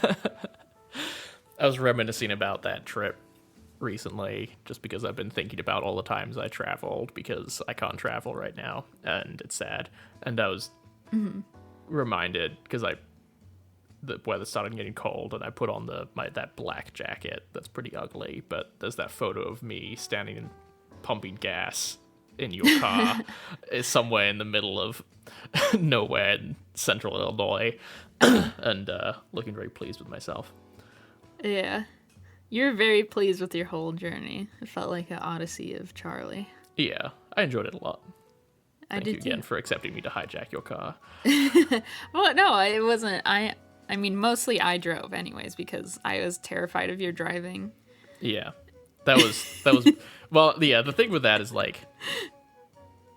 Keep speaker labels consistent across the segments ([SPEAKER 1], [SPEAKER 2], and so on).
[SPEAKER 1] I was reminiscing about that trip recently, just because I've been thinking about all the times I traveled, because I can't travel right now, and it's sad. And I was reminded, because the weather started getting cold, and I put on that black jacket that's pretty ugly, but there's that photo of me standing and pumping gas in your car is somewhere in the middle of nowhere in central Illinois, and looking very pleased with myself.
[SPEAKER 2] Yeah. You're very pleased with your whole journey. It felt like an odyssey of Charlie.
[SPEAKER 1] Yeah, I enjoyed it a lot.
[SPEAKER 2] I did
[SPEAKER 1] Thank you again
[SPEAKER 2] too.
[SPEAKER 1] for accepting me to hijack your car.
[SPEAKER 2] Well, no, it wasn't. I mean, mostly I drove anyways because I was terrified of your driving.
[SPEAKER 1] Yeah, that was well, yeah. The thing with that is like,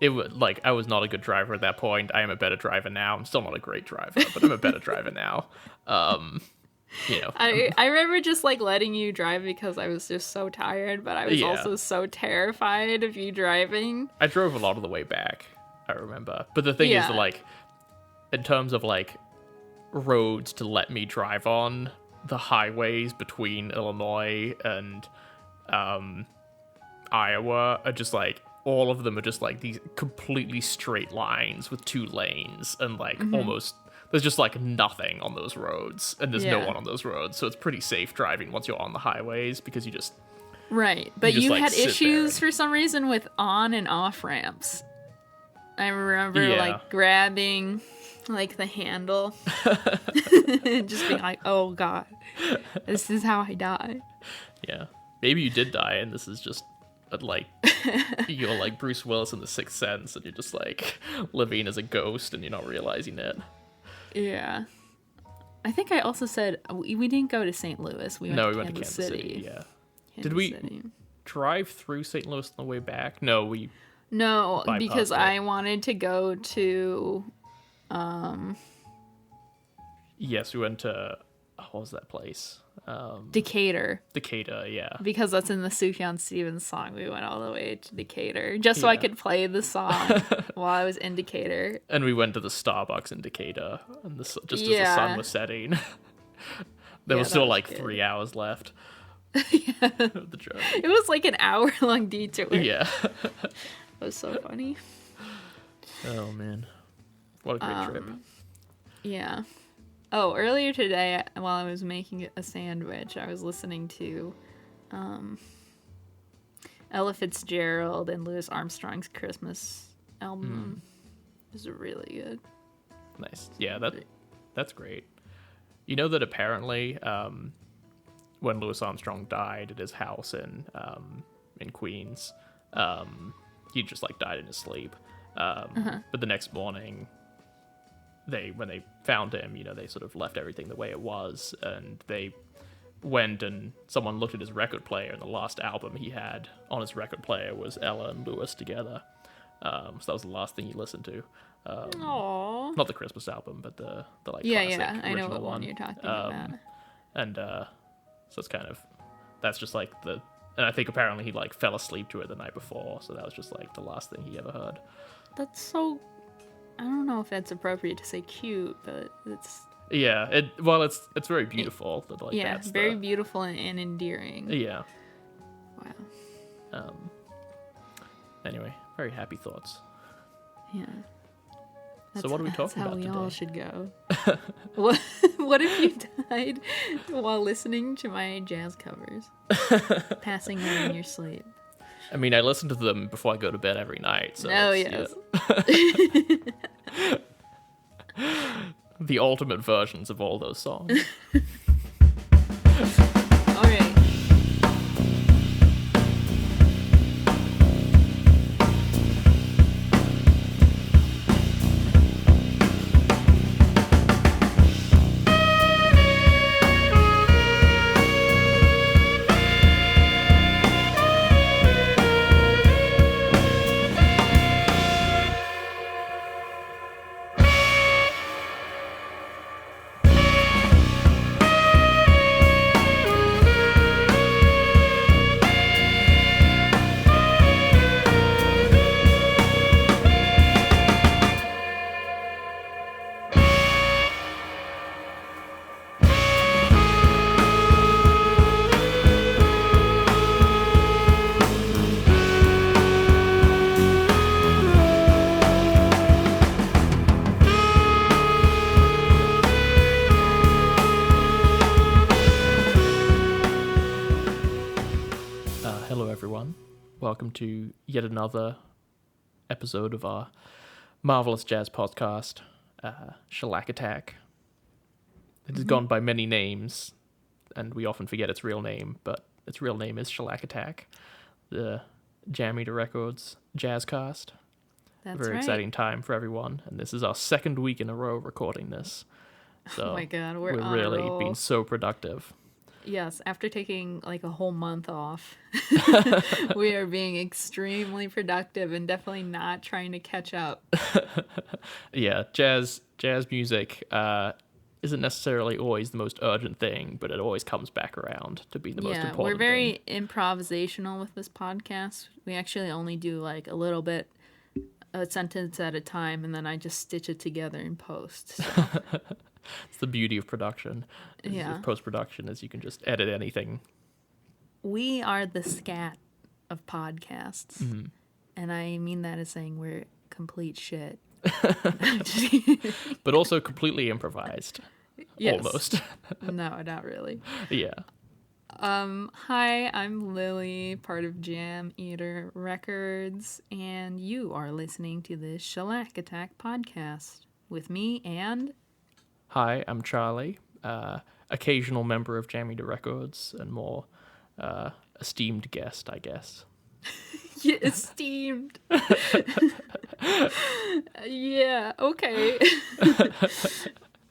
[SPEAKER 1] I was not a good driver at that point. I am a better driver now. I'm still not a great driver, but I'm a better driver now.
[SPEAKER 2] I remember just like letting you drive because I was just so tired, but I was also so terrified of you driving.
[SPEAKER 1] I drove a lot of the way back, I remember. But the thing is, like, in terms of like roads to let me drive on, the highways between Illinois and Iowa are just like, all of them are just like these completely straight lines with 2 lanes, and like almost there's just like nothing on those roads, and there's no one on those roads, so it's pretty safe driving once you're on the highways, because you just
[SPEAKER 2] but you
[SPEAKER 1] like,
[SPEAKER 2] had issues
[SPEAKER 1] and...
[SPEAKER 2] for some reason with on and off ramps. I remember like grabbing like the handle and just being like, oh god, this is how I die.
[SPEAKER 1] Yeah, maybe you did die, and this is just like you're like Bruce Willis in The Sixth Sense, and you're just like living as a ghost and you're not realizing it.
[SPEAKER 2] Yeah. I think I also said we didn't go to St. Louis. We went to Kansas City.
[SPEAKER 1] Yeah.
[SPEAKER 2] Did we
[SPEAKER 1] drive through St. Louis on the way back? No,
[SPEAKER 2] because I wanted to go to
[SPEAKER 1] yes, we went to what was that place?
[SPEAKER 2] Decatur,
[SPEAKER 1] yeah.
[SPEAKER 2] Because that's in the Sufjan Stevens song. We went all the way to Decatur just so I could play the song while I was in Decatur.
[SPEAKER 1] And we went to the Starbucks in Decatur, and as the sun was setting. There was still like 3 hours left. Of the journey.
[SPEAKER 2] It was like an hour-long detour.
[SPEAKER 1] Yeah.
[SPEAKER 2] It was so funny.
[SPEAKER 1] Oh man, what a great trip.
[SPEAKER 2] Yeah. Oh, earlier today, while I was making a sandwich, I was listening to Ella Fitzgerald and Louis Armstrong's Christmas album. It was really good.
[SPEAKER 1] Nice. Yeah, that's great. You know that apparently when Louis Armstrong died at his house in Queens, he just like died in his sleep. But the next morning, when they found him, they sort of left everything the way it was, and they went and someone looked at his record player, and the last album he had on his record player was Ella and Louis together. So that was the last thing he listened to.
[SPEAKER 2] Aww.
[SPEAKER 1] Not the Christmas album, but the like classic
[SPEAKER 2] I know
[SPEAKER 1] original
[SPEAKER 2] what one you're talking about.
[SPEAKER 1] And so it's kind of, that's just like and I think apparently he like fell asleep to it the night before, so that was just like the last thing he ever heard.
[SPEAKER 2] That's so, I don't know if that's appropriate to say cute, but it's...
[SPEAKER 1] Yeah, it's very beautiful.
[SPEAKER 2] It's very beautiful and endearing.
[SPEAKER 1] Yeah.
[SPEAKER 2] Wow.
[SPEAKER 1] Anyway, very happy thoughts.
[SPEAKER 2] Yeah.
[SPEAKER 1] So what are we talking about
[SPEAKER 2] today? That's how we all should go. What if you died while listening to my jazz covers? Passing them in your sleep.
[SPEAKER 1] I mean, I listen to them before I go to bed every night. So
[SPEAKER 2] yes.
[SPEAKER 1] The ultimate versions of all those songs.
[SPEAKER 2] All right.
[SPEAKER 1] Welcome to yet another episode of our marvelous jazz podcast, Shellac Attack. It has gone by many names, and we often forget its real name, but its real name is Shellac Attack, the Jam Eater Records jazz cast.
[SPEAKER 2] That's
[SPEAKER 1] Very exciting time for everyone, and this is our second week in a row recording this. So
[SPEAKER 2] oh my god,
[SPEAKER 1] we're
[SPEAKER 2] on
[SPEAKER 1] really
[SPEAKER 2] a roll.
[SPEAKER 1] being so productive.
[SPEAKER 2] Yes, after taking like a whole month off, we are being extremely productive and definitely not trying to catch up.
[SPEAKER 1] Yeah, jazz music isn't necessarily always the most urgent thing, but it always comes back around to be the most important thing.
[SPEAKER 2] We're very improvisational with this podcast. We actually only do like a little bit, a sentence at a time, and then I just stitch it together in post. So.
[SPEAKER 1] It's the beauty of production. Of post-production is you can just edit anything.
[SPEAKER 2] We are the scat of podcasts. Mm-hmm. And I mean that as saying we're complete shit.
[SPEAKER 1] But also completely improvised. Yes. Almost.
[SPEAKER 2] No, not really.
[SPEAKER 1] Yeah.
[SPEAKER 2] Hi, I'm Lily, part of Jam Eater Records, and you are listening to the Shellac Attack podcast with me and...
[SPEAKER 1] Hi, I'm Charlie, occasional member of Jam Eater Records and more esteemed guest, I guess.
[SPEAKER 2] Yeah, esteemed. Yeah, okay.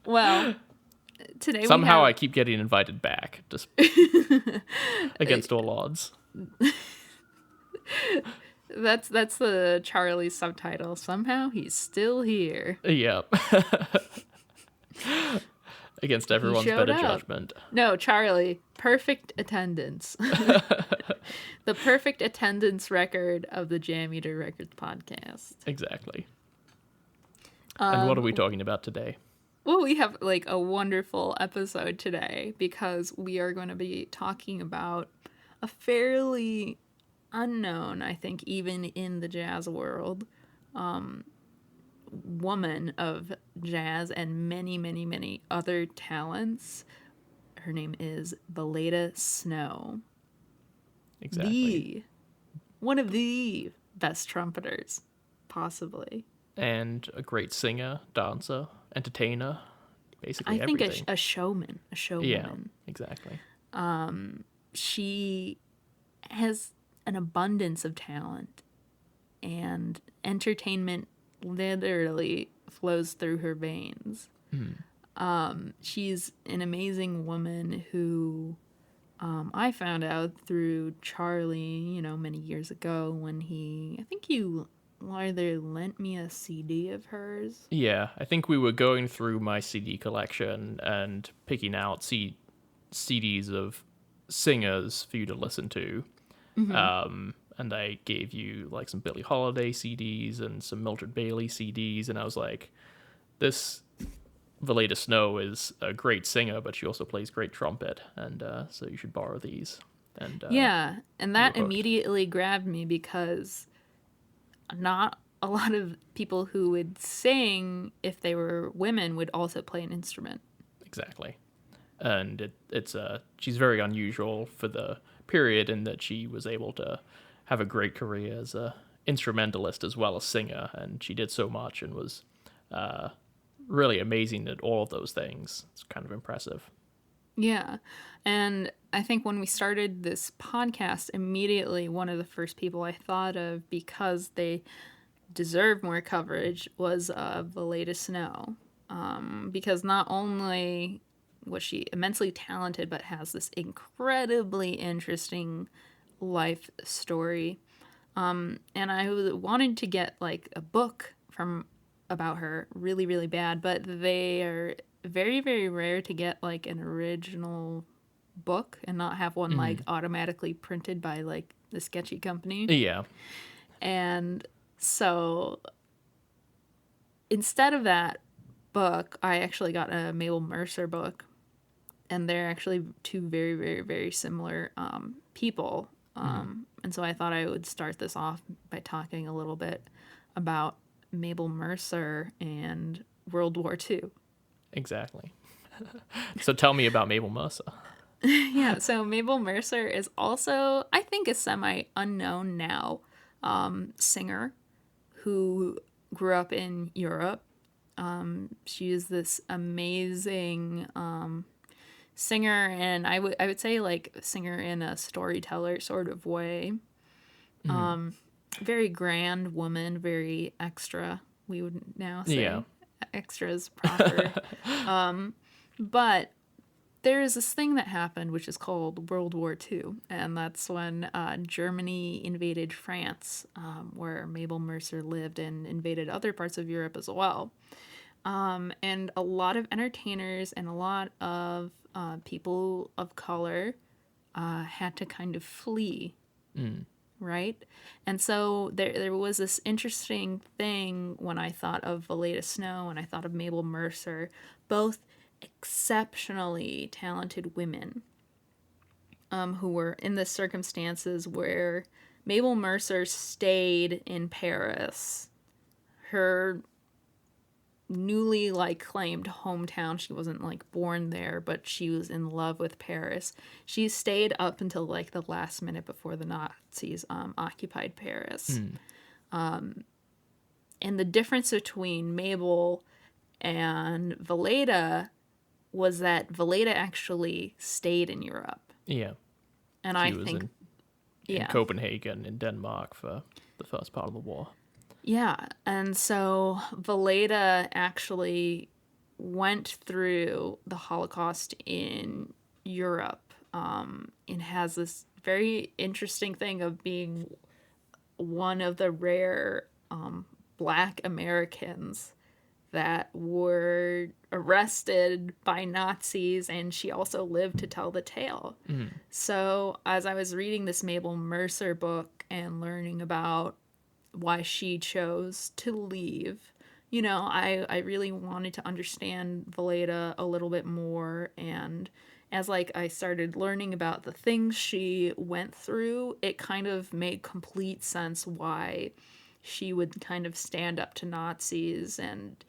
[SPEAKER 2] Well, today
[SPEAKER 1] somehow I keep getting invited back, just against all odds.
[SPEAKER 2] That's the Charlie subtitle. Somehow he's still here.
[SPEAKER 1] Yep. Against everyone's better judgment.
[SPEAKER 2] No, Charlie, perfect attendance. The perfect attendance record of the Jam Eater Records podcast.
[SPEAKER 1] Exactly. And what are we talking about today?
[SPEAKER 2] Well, we have like a wonderful episode today because we are going to be talking about a fairly unknown, I think, even in the jazz world, woman of jazz and many, many, many other talents. Her name is Valaida Snow.
[SPEAKER 1] Exactly.
[SPEAKER 2] One of the best trumpeters, possibly.
[SPEAKER 1] And a great singer, dancer, entertainer, basically everything.
[SPEAKER 2] I think a showman.
[SPEAKER 1] Yeah, exactly.
[SPEAKER 2] She has an abundance of talent, and entertainment literally flows through her veins. She's an amazing woman who I found out through Charlie, many years ago when I think you either lent me a CD of hers.
[SPEAKER 1] Yeah, I think we were going through my CD collection and picking out CDs of singers for you to listen to. Mm-hmm. And I gave you like some Billie Holiday CDs and some Mildred Bailey CDs, and I was like, this Valaida Snow is a great singer, but she also plays great trumpet, and so you should borrow these. And
[SPEAKER 2] and that immediately grabbed me because not a lot of people who would sing, if they were women, would also play an instrument.
[SPEAKER 1] Exactly. And she's very unusual for the period in that she was able to have a great career as a instrumentalist as well as singer, and she did so much and was really amazing at all of those things. It's kind of impressive.
[SPEAKER 2] Yeah, and I think when we started this podcast, immediately one of the first people I thought of, because they deserve more coverage, was Valaida Snow, because not only was she immensely talented, but has this incredibly interesting life story. And I wanted to get like a book about her really, really bad, but they are very, very rare to get like an original book and not have one like automatically printed by like the sketchy company.
[SPEAKER 1] Yeah.
[SPEAKER 2] And so instead of that book, I actually got a Mabel Mercer book, and they're actually two very, very, very similar people. And so I thought I would start this off by talking a little bit about Mabel Mercer and World War II.
[SPEAKER 1] Exactly. So tell me about Mabel Mercer.
[SPEAKER 2] Yeah, so Mabel Mercer is also, I think, a semi-unknown now singer who grew up in Europe. She is this amazing singer, and I would say like singer in a storyteller sort of way. Very grand woman, very extra. We would now say
[SPEAKER 1] Yeah.
[SPEAKER 2] extra is proper. But there is this thing that happened which is called World War II, and that's when Germany invaded France, where Mabel Mercer lived, and invaded other parts of Europe as well. And a lot of entertainers and a lot of people of color had to kind of flee, right? And so there was this interesting thing when I thought of Valaida Snow and I thought of Mabel Mercer, both exceptionally talented women who were in the circumstances where Mabel Mercer stayed in Paris, her newly claimed hometown. She wasn't born there, but she was in love with Paris. She stayed up until the last minute before the Nazis occupied Paris. And the difference between Mabel and Valaida was that Valaida actually stayed in Europe.
[SPEAKER 1] Yeah.
[SPEAKER 2] And
[SPEAKER 1] She
[SPEAKER 2] I
[SPEAKER 1] was
[SPEAKER 2] think
[SPEAKER 1] in Copenhagen in Denmark for the first part of the war.
[SPEAKER 2] Yeah, and so Valaida actually went through the Holocaust in Europe, and has this very interesting thing of being one of the rare Black Americans that were arrested by Nazis, and she also lived to tell the tale. So as I was reading this Mabel Mercer book and learning about why she chose to leave, I really wanted to understand Valaida a little bit more. And as I started learning about the things she went through, it kind of made complete sense why she would kind of stand up to Nazis and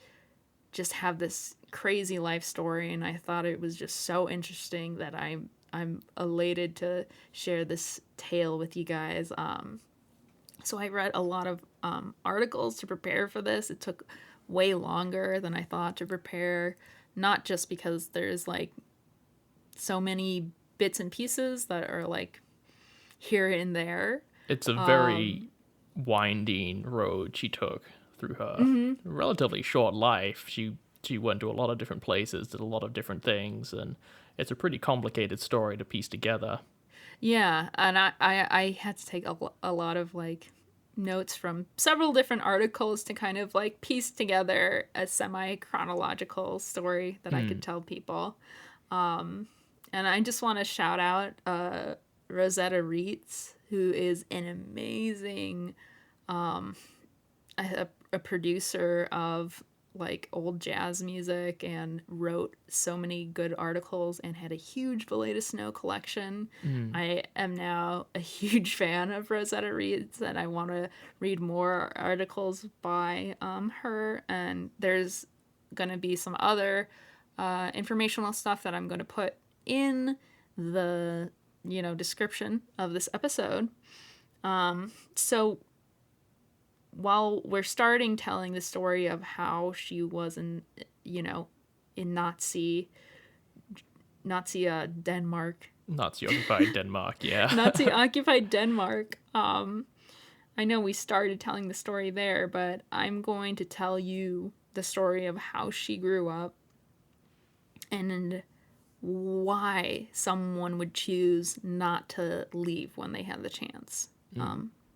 [SPEAKER 2] just have this crazy life story. And I thought it was just so interesting that I'm elated to share this tale with you guys. So I read a lot of articles to prepare for this. It took way longer than I thought to prepare, not just because there's so many bits and pieces that are here and there.
[SPEAKER 1] It's a very winding road she took through her relatively short life. She went to a lot of different places, did a lot of different things, and it's a pretty complicated story to piece together.
[SPEAKER 2] Yeah, and I had to take a lot of notes from several different articles to kind of piece together a semi-chronological story that I could tell people. And I just want to shout out Rosetta Reitz, who is an amazing a producer of old jazz music and wrote so many good articles and had a huge Valaida Snow collection. I am now a huge fan of Rosetta Reitz, and I want to read more articles by her. And there's going to be some other informational stuff that I'm going to put in the description of this episode. So while we're starting telling the story of how she was in Nazi Denmark.
[SPEAKER 1] Nazi occupied Denmark, yeah.
[SPEAKER 2] Nazi occupied Denmark. I know we started telling the story there, but I'm going to tell you the story of how she grew up and why someone would choose not to leave when they had the chance.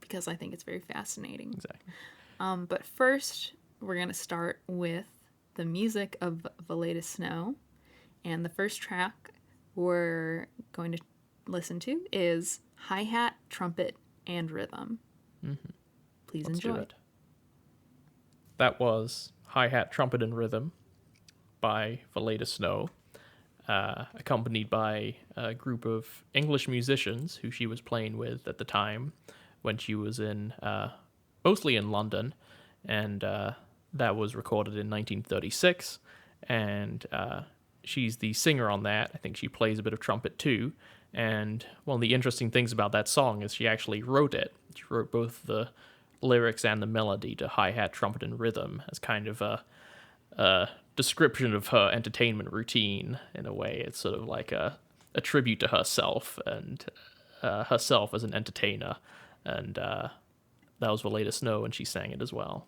[SPEAKER 2] Because I think it's very fascinating.
[SPEAKER 1] Exactly.
[SPEAKER 2] But first, we're going to start with the music of Valaida Snow. And the first track we're going to listen to is Hi-Hat, Trumpet, and Rhythm. Please
[SPEAKER 1] Let's
[SPEAKER 2] enjoy.
[SPEAKER 1] do it. That was Hi-Hat, Trumpet, and Rhythm by Valaida Snow, accompanied by a group of English musicians who she was playing with at the time, when she was mostly in London, and that was recorded in 1936, and she's the singer on that. I think she plays a bit of trumpet too. And one of the interesting things about that song is she actually wrote it. She wrote both the lyrics and the melody to hi-hat, trumpet, and rhythm as kind of a description of her entertainment routine in a way. It's sort of like a tribute to herself and herself as an entertainer. And that was Valaida Snow, and she sang it as well.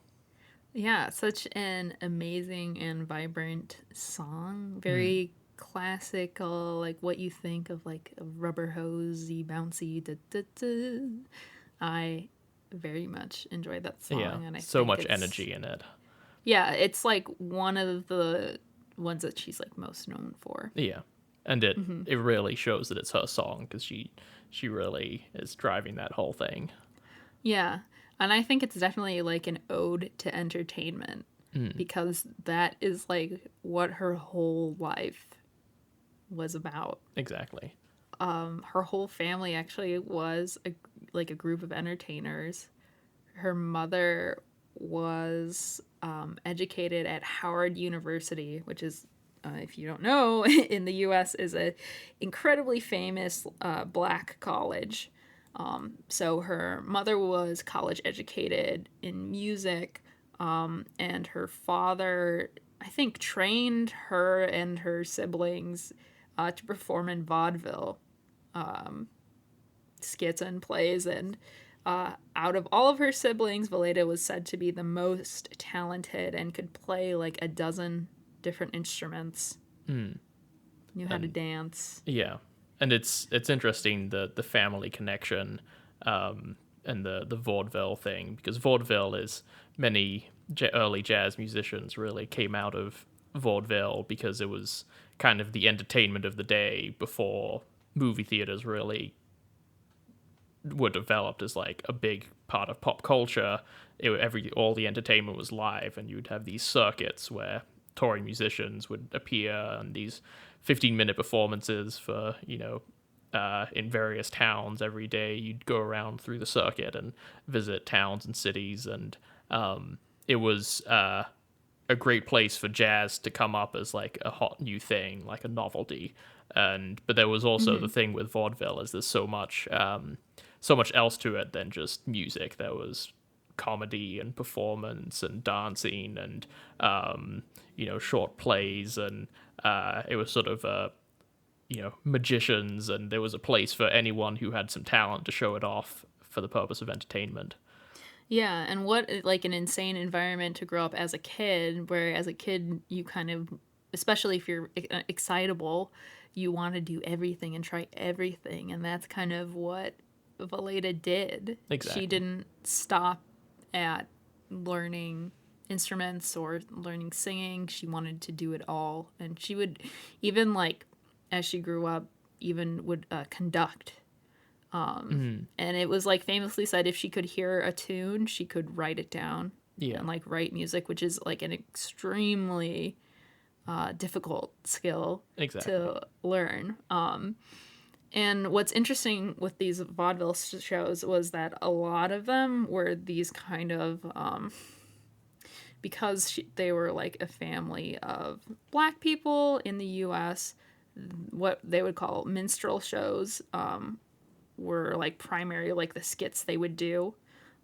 [SPEAKER 2] Yeah, such an amazing and vibrant song. Very classical, like what you think of like a rubber hosey, bouncy. Da, da, da. I very much enjoyed that song.
[SPEAKER 1] Yeah,
[SPEAKER 2] and I
[SPEAKER 1] so
[SPEAKER 2] think
[SPEAKER 1] much energy in it.
[SPEAKER 2] Yeah, it's like one of the ones that she's like most known for.
[SPEAKER 1] Yeah, and it really shows that it's her song because she really is driving that whole thing.
[SPEAKER 2] Yeah, and I think it's definitely like an ode to entertainment because that is like what her whole life was about.
[SPEAKER 1] Exactly.
[SPEAKER 2] Her whole family actually was a group of entertainers. Her mother was educated at Howard University, which is, if you don't know, in the U.S. is a incredibly famous black college. So her mother was college educated in music, and her father, I think, trained her and her siblings to perform in vaudeville skits and plays. And out of all of her siblings, Valaida was said to be the most talented and could play like a dozen different instruments. Knew how to dance.
[SPEAKER 1] Yeah, and it's interesting the family connection and the vaudeville thing, because vaudeville is many early jazz musicians really came out of vaudeville because it was kind of the entertainment of the day before movie theaters really were developed as like a big part of pop culture. All the entertainment was live, and you'd have these circuits where touring musicians would appear and these 15-minute performances for in various towns every day. You'd go around through the circuit and visit towns and cities, and it was a great place for jazz to come up as like a hot new thing, like a novelty. But there was also the thing with vaudeville is there's so much else to it than just music. There was comedy and performance and dancing and short plays, and it was sort of magicians, and there was a place for anyone who had some talent to show it off for the purpose of entertainment.
[SPEAKER 2] Yeah, and what like an insane environment to grow up as a kid, where as a kid you kind of, especially if you're excitable, you want to do everything and try everything, and that's kind of what Valaida did.
[SPEAKER 1] Exactly.
[SPEAKER 2] She didn't stop at learning instruments or learning singing. She wanted to do it all, and she would even like as she grew up even would conduct. And it was like famously said if she could hear a tune, she could write it down.
[SPEAKER 1] Yeah.
[SPEAKER 2] And like write music, which is like an extremely difficult skill to learn. And what's interesting with these vaudeville shows was that a lot of them were these kind of because they were like a family of black people in the U.S., what they would call minstrel shows were like primary, like the skits they would do.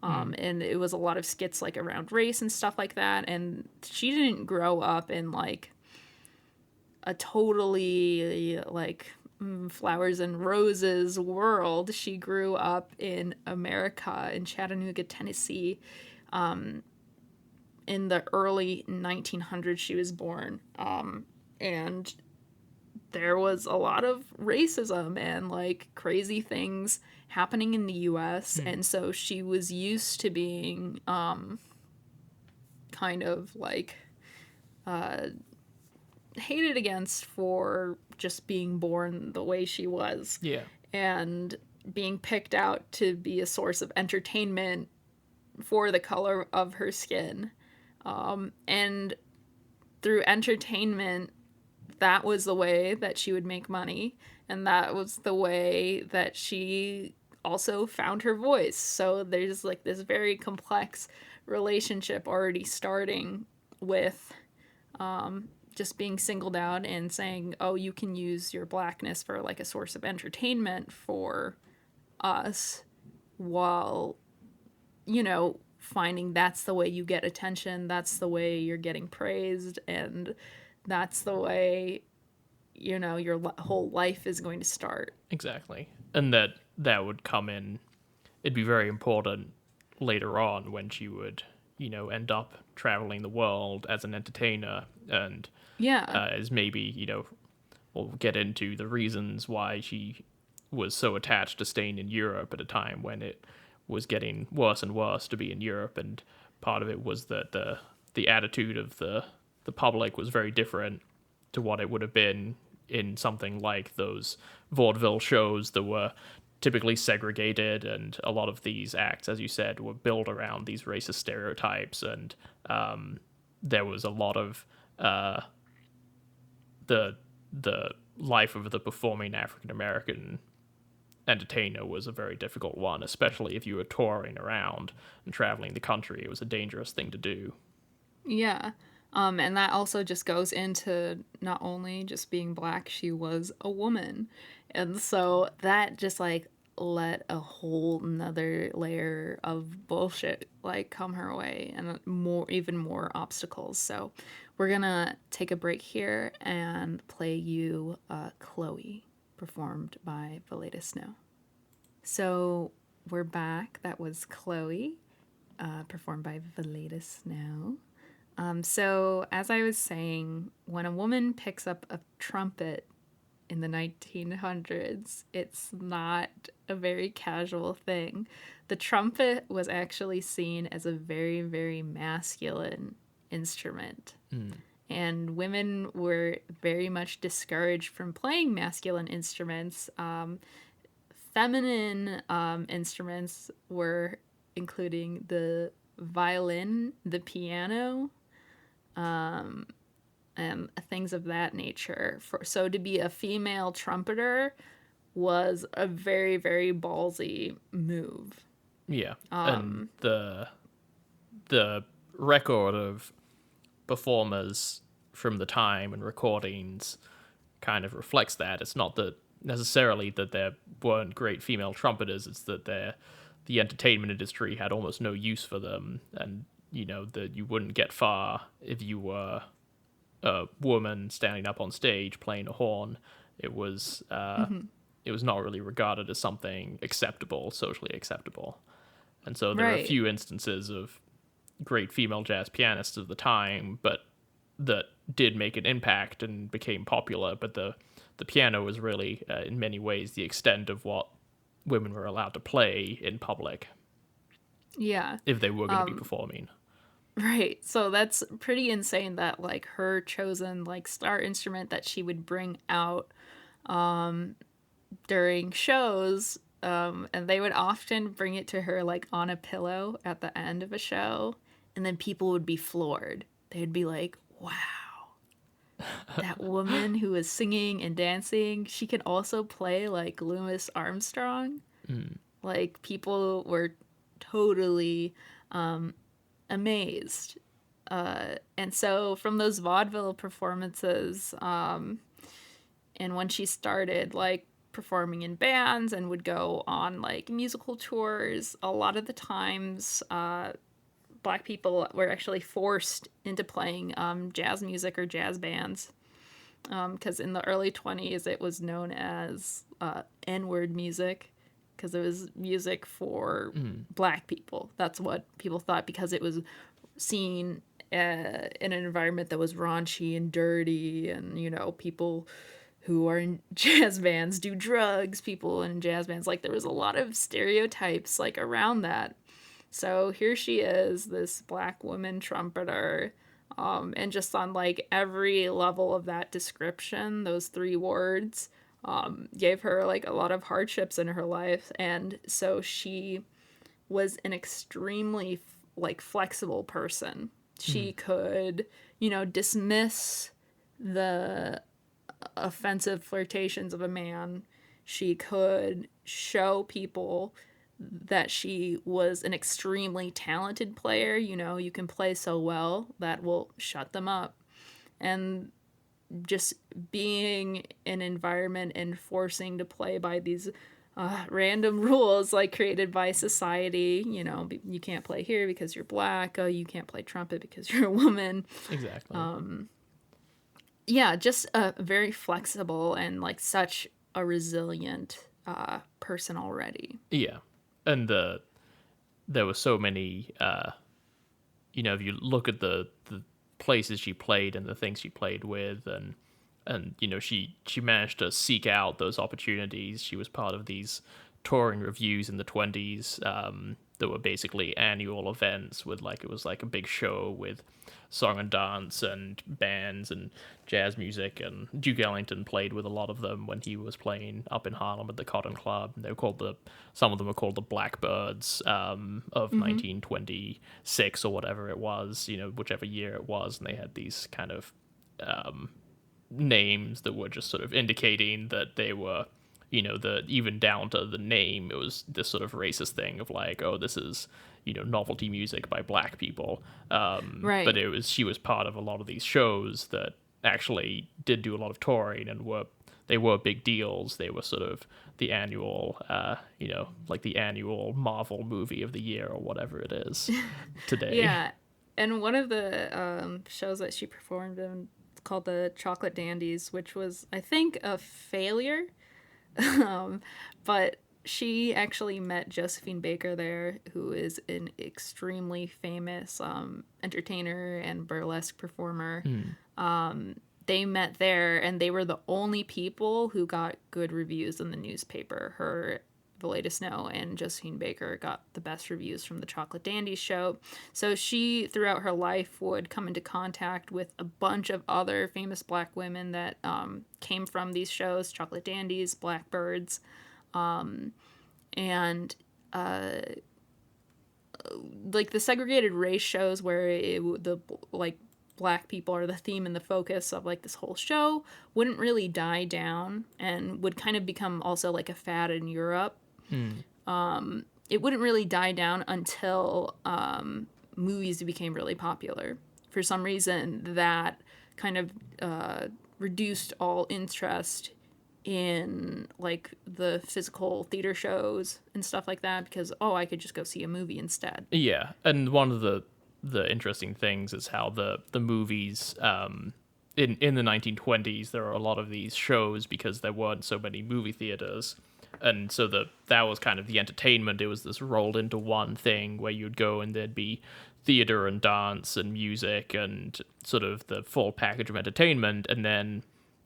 [SPEAKER 2] And it was a lot of skits like around race and stuff like that. And she didn't grow up in like a totally like flowers and roses world. She grew up in America, in Chattanooga, Tennessee. In the early 1900s, she was born. And there was a lot of racism and like crazy things happening in the U.S. And so she was used to being kind of like hated against for just being born the way she was.
[SPEAKER 1] Yeah.
[SPEAKER 2] And being picked out to be a source of entertainment for the color of her skin. And through entertainment, that was the way that she would make money, and that was the way that she also found her voice. So there's like this very complex relationship already starting with just being singled out and saying, oh, you can use your blackness for like a source of entertainment for us, while, finding that's the way you get attention, that's the way you're getting praised, and that's the way, your whole life is going to start.
[SPEAKER 1] Exactly. And that would come in, it'd be very important later on when she would, end up traveling the world as an entertainer, and as maybe, we'll get into the reasons why she was so attached to staying in Europe at a time when it was getting worse and worse to be in Europe, and part of it was that the attitude of the public was very different to what it would have been in something like those vaudeville shows that were typically segregated, and a lot of these acts, as you said, were built around these racist stereotypes, and there was a lot of the life of the performing African American entertainer was a very difficult one, especially if you were touring around and traveling the country. It was a dangerous thing to do.
[SPEAKER 2] Yeah. And that also just goes into not only just being black, she was a woman. And so that just like let a whole nother layer of bullshit like come her way, and even more obstacles. So we're gonna take a break here and play you Chloe, performed by Valaida Snow. So we're back. That was Chloe, performed by Valaida Snow. So as I was saying, when a woman picks up a trumpet in the 1900s, it's not a very casual thing. The trumpet was actually seen as a very, very masculine instrument. And women were very much discouraged from playing masculine instruments. Feminine instruments were including the violin, the piano, and things of that nature. So to be a female trumpeter was a very, very ballsy move.
[SPEAKER 1] Yeah, and the record of performers from the time and recordings kind of reflects that. It's not that necessarily that there weren't great female trumpeters, it's that the entertainment industry had almost no use for them, and that you wouldn't get far if you were a woman standing up on stage playing a horn. It was it was not really regarded as something acceptable, socially acceptable. And so there are a few instances of great female jazz pianists of the time, but that did make an impact and became popular. But the piano was really, in many ways, the extent of what women were allowed to play in public.
[SPEAKER 2] Yeah.
[SPEAKER 1] If they were going to be performing.
[SPEAKER 2] Right. So that's pretty insane that like her chosen like star instrument that she would bring out during shows, and they would often bring it to her like on a pillow at the end of a show, and then people would be floored. They'd be like, wow, that woman who is singing and dancing, she can also play like Louis Armstrong. Like people were totally amazed. And so from those vaudeville performances, and when she started like performing in bands and would go on like musical tours, a lot of the times black people were actually forced into playing jazz music or jazz bands, because in the early 20s it was known as N-word music, because it was music for black people. That's what people thought, because it was seen in an environment that was raunchy and dirty, and people who are in jazz bands do drugs, people in jazz bands, like there was a lot of stereotypes like around that. So here she is, this black woman trumpeter, and just on like every level of that description, those three words gave her like a lot of hardships in her life. And so she was an extremely like flexible person. She could, dismiss the offensive flirtations of a man. She could show people that she was an extremely talented player. You can play so well that will shut them up. And just being in an environment and forcing to play by these random rules like created by society. You know, you can't play here because you're black. Oh, you can't play trumpet because you're a woman.
[SPEAKER 1] Exactly.
[SPEAKER 2] Yeah, just very flexible and like such a resilient person already.
[SPEAKER 1] Yeah, and there were so many. If you look at the places she played and the things she played with, and she managed to seek out those opportunities. She was part of these touring reviews in the 20s that were basically annual events with it was like a big show with song and dance and bands and jazz music, and Duke Ellington played with a lot of them when he was playing up in Harlem at the Cotton Club. They were called some of them were called the Blackbirds of 1926 or whatever it was, whichever year it was, and they had these kind of names that were just sort of indicating that they were, even down to the name, it was this sort of racist thing of like, oh, this is, novelty music by black people.
[SPEAKER 2] Right.
[SPEAKER 1] But she was part of a lot of these shows that actually did do a lot of touring and they were big deals. They were sort of the annual, like the annual Marvel movie of the year or whatever it is today.
[SPEAKER 2] Yeah. And one of the shows that she performed in called the Chocolate Dandies, which was, I think, a failure. But she actually met Josephine Baker there, who is an extremely famous entertainer and burlesque performer. They met there, and they were the only people who got good reviews in the newspaper. Her, Valaida Snow, and Josephine Baker got the best reviews from the Chocolate Dandies show. So she, throughout her life, would come into contact with a bunch of other famous black women that came from these shows, Chocolate Dandies, Blackbirds, and like the segregated race shows where the black people are the theme and the focus of like this whole show wouldn't really die down and would kind of become also like a fad in Europe. It wouldn't really die down until movies became really popular. For some reason, that kind of reduced all interest in like the physical theater shows and stuff like that because, I could just go see a movie instead.
[SPEAKER 1] Yeah, and one of the interesting things is how the movies in the 1920s, there are a lot of these shows because there weren't so many movie theaters. And so that was kind of the entertainment. It was this rolled into one thing where you'd go and there'd be theater and dance and music and sort of the full package of entertainment. And then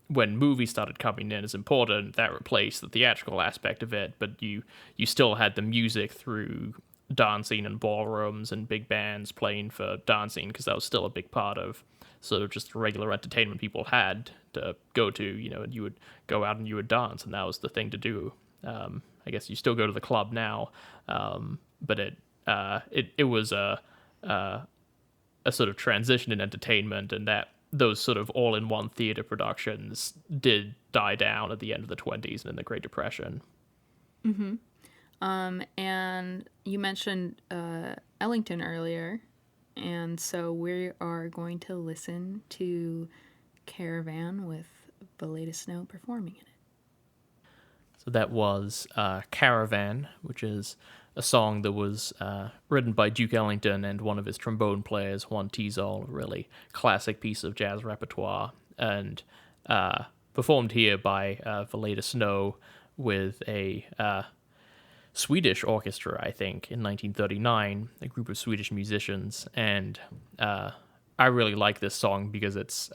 [SPEAKER 1] when movies started coming in as important, that replaced the theatrical aspect of it. But you still had the music through dancing and ballrooms and big bands playing for dancing because that was still a big part of sort of just regular entertainment people had to go to, and you would go out and you would dance, and that was the thing to do. I guess you still go to the club now, but it was a sort of transition in entertainment, and that those sort of all-in-one theater productions did die down at the end of the 20s and in the Great Depression.
[SPEAKER 2] Mm-hmm. And you mentioned Ellington earlier, and so we are going to listen to Caravan with Valaida Snow performing in it.
[SPEAKER 1] So that was Caravan, which is a song that was written by Duke Ellington and one of his trombone players, Juan Tizol, a really classic piece of jazz repertoire, and performed here by Valaida Snow with a Swedish orchestra, I think, in 1939, a group of Swedish musicians. And I really like this song because it's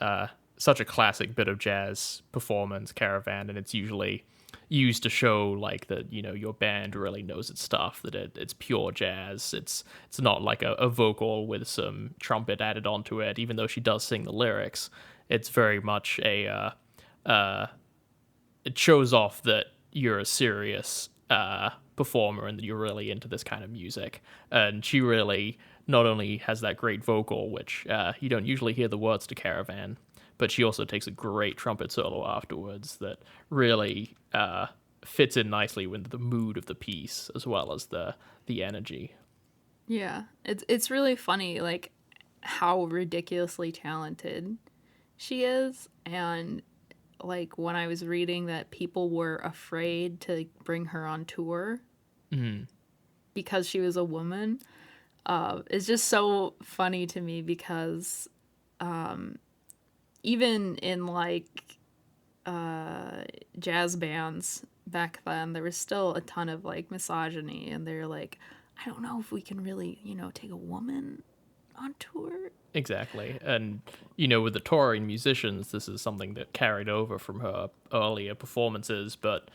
[SPEAKER 1] such a classic bit of jazz performance, Caravan, and it's usually used to show like that, your band really knows its stuff, that it's pure jazz. It's not like a vocal with some trumpet added onto it, even though she does sing the lyrics. It's very much it shows off that you're a serious performer and that you're really into this kind of music. And she really not only has that great vocal, which you don't usually hear the words to Caravan, but she also takes a great trumpet solo afterwards that really fits in nicely with the mood of the piece as well as the energy.
[SPEAKER 2] Yeah, it's really funny, like how ridiculously talented she is. And like when I was reading that people were afraid to bring her on tour because she was a woman, it's just so funny to me because even in like jazz bands back then, there was still a ton of like misogyny, and they're like, I don't know if we can really, take a woman on tour.
[SPEAKER 1] Exactly. And, with the touring musicians, this is something that carried over from her earlier performances. But,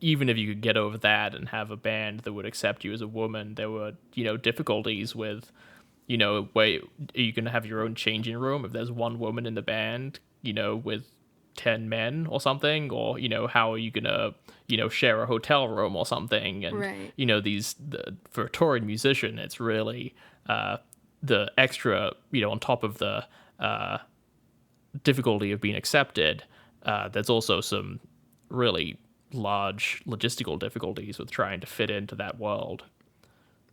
[SPEAKER 1] even if you could get over that and have a band that would accept you as a woman, there were, difficulties with, where you can have your own changing room if there's one woman in the band, with 10 men or something, or how are you gonna share a hotel room or something. And
[SPEAKER 2] Right.
[SPEAKER 1] For a touring musician, it's really the extra on top of the difficulty of being accepted, there's also some really large logistical difficulties with trying to fit into that world.